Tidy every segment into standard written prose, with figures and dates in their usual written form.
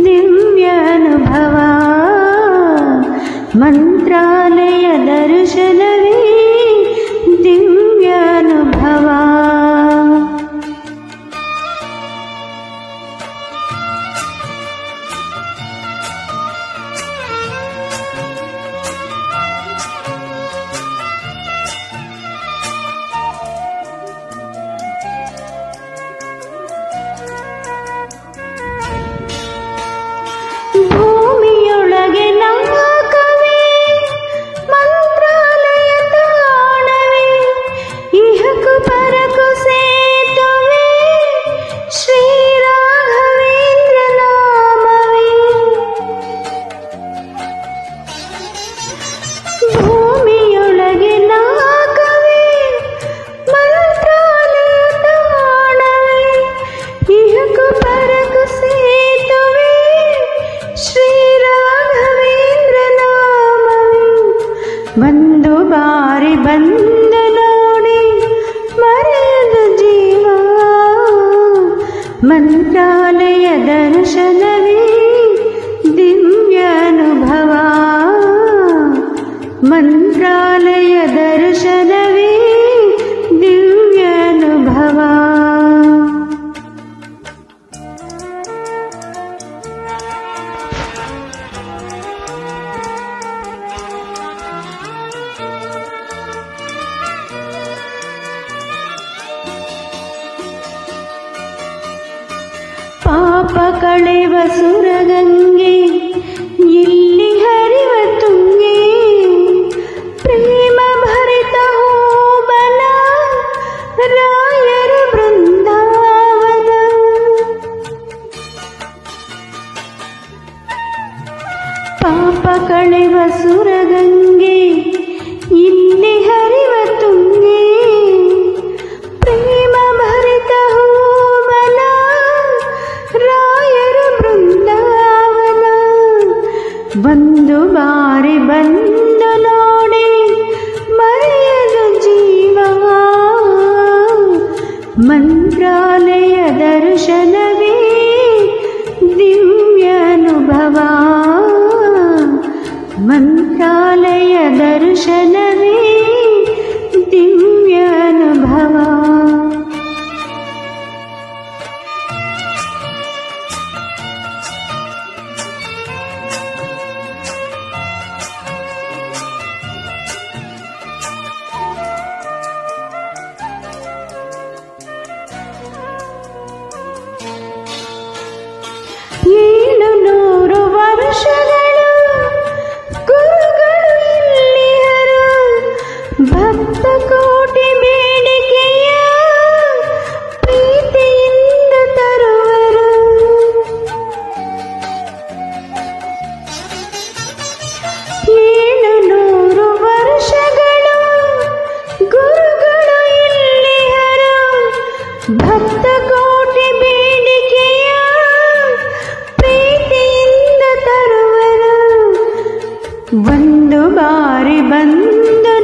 ದಿವ್ಯಾನುಭವ ಮಂತ್ರಾಲಯ ದರ್ಶನವೇ ದಿವ್ಯಾನುಭವ ಭೂಮಿಯೊಳಗೆ ನಾಗವೇ ಮಂತ್ರಾಲಯ ತಾಣವೇ ಇಹಕು ಪರಕು ಸೇತುವೆ ಶ್ರೀ ರಾಘವೇಂದ್ರ ನಾಮವೇ ಭೂಮಿಯೊಳಗೆ ನಾಗವೇ ಮಂತ್ರಾಲಯ ತಾಣವೇ ಇಹಕು ಪರಕು ಸೇತುವೆ ಶ್ರೀ ರಾಘವೇಂದ್ರ ನಾಮವೇ ಒಂದು ಬಾರಿ ಬಂದು ನೋಡಿ ಮರೆಯದ ಜೀವ ಮಂತ್ರಾಲಯ ದರ್ಶನವೇ ದಿವ್ಯಾನುಭವ ಮಂತ್ರಾಲಯ ದರ್ಶನವೇ ದಿವ್ಯಾನುಭವ ಪಾಪ ಕಳೆವ ಸುರಗಂಗೆ ಇಲ್ಲಿ ಹರಿವ ತುಂಗೆ ಪ್ರೇಮ ಭರಿತ ಹೋಬನ ರಾಯರ ಬೃಂದಾವನ ಪಾಪ ಕಳೆವ ಸುರಗಂಗೆ ಇಲ್ಲಿ ಹರಿವ ತುಂಗೆ ಪ್ರೇಮ ಭರಿತ ಹೋಬನ ರಾಯರ ಬೃಂದಾವನ ಒಂದು ಬಾರಿ ಬಂದು ನೋಡಿ ಮರೆಯದ ಜೀವ ಮಂತ್ರಾಲಯ ದರ್ಶನವೇ ದಿವ್ಯಾನುಭವ ಮಂತ್ರಾಲಯ ದರ್ಶನವೇ ದಿವ್ಯಾನುಭವ ಏಳು ನೂರು ವರ್ಷಗಳು ಗುರುಗಳು ಇಲ್ಲಿಹರು ಭಕ್ತ ಕೋಟಿ ಬೇಡಿಕೆಯ ಪ್ರೀತಿಯಿಂದ ತರುವರು ಏಳು ನೂರು ವರ್ಷಗಳು ಗುರುಗಳು ಇಲ್ಲಿಹರು ಭಕ್ತ ಕೋಟಿ ಬೇಡಿಕೆಯ ಪ್ರೀತಿಯಿಂದ ತರುವರು ಒಂದು ಬಾರಿ ಬಂದು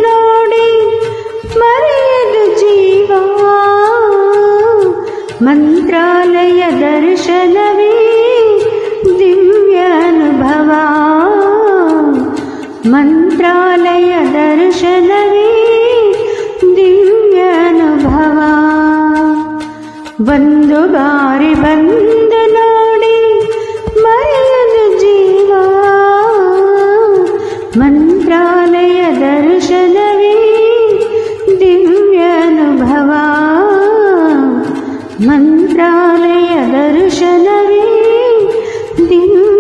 ನೋಡಿ ಮರೆಯದ ಜೀವ ಮಂತ್ರಾಲಯ ದರ್ಶನವೇ ದಿವ್ಯಾನುಭವ ಮಂತ್ರಾಲಯ ದರ್ಶನವೇ ದಿವ್ಯಾನುಭವ ಒಂದು ಬಾರಿ ಬಂದು ನೋಡಿ ಮರೆಯದ ಜೀವ ಮಂತ್ರಾಲಯ ದರ್ಶನವೇ ದಿವ್ಯಾನುಭವ ಮಂತ್ರಾಲಯ ದರ್ಶನವೇ ದಿವ್ಯ